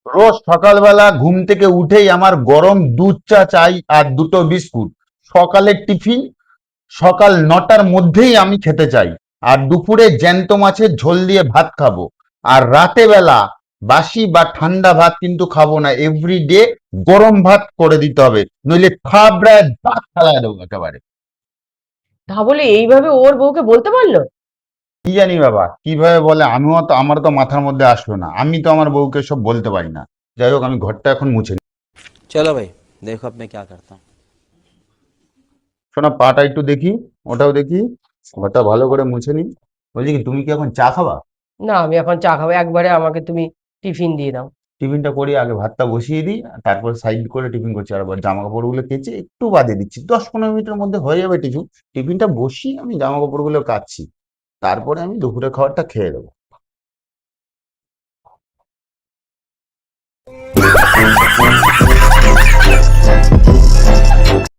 রোজ সকালবেলা ঘুম থেকে উঠেই আমার গরম দুধ চা চাই আর দুটো বিস্কুট। সকালের টিফিন সকাল ৯টার মধ্যেই আমি খেতে চাই। আর দুপুরে জ্যান্ত মাছের ঝোল দিয়ে ভাত খাবো। আর রাতে বেলা বাসি বা ঠান্ডা ভাত কিন্তু খাবো না, এভরিডে গরম ভাত করে দিতে হবে, নইলে থাবড়ায় দাঁত ফেলায় দেবো একেবারে। তা বলে এইভাবে ওর বউকে বলতে পারলো? কি জানি বাবা কিভাবে বলে, আমিও তো, আমার তো মাথার মধ্যে আসলো না, আমি তো আমার বউকে সব বলতে পারি না। যাই হোক, আমি ঘরটা এখন মুছে নিই। चलो भाई, देखो अब मैं क्या करता हूँ। শোনা, পাটা একটু দেখি, ওটাও দেখি, ঘরটা ভালো করে মুছে নিই। বলছি কি, তুমি কি এখন চা খাবা? না, আমি এখন চা খাবো, একবারে আমাকে তুমি টিফিন দিয়ে দাও। টিফিনটা করি, আগে ভাতটা বসিয়ে দিই, তারপর সাইড করে টিফিন করছি। আর আবার জামা কাপড়গুলো কেচে একটু বাদে দিচ্ছি, ১০-১৫ মিনিটের মধ্যে হয়ে যাবে টিফিন। টিফিনটা বসিয়ে আমি জামা কাপড়গুলো কাচ্ছি, তারপরে আমি দুপুরে খাবারটা খেয়ে দেবো।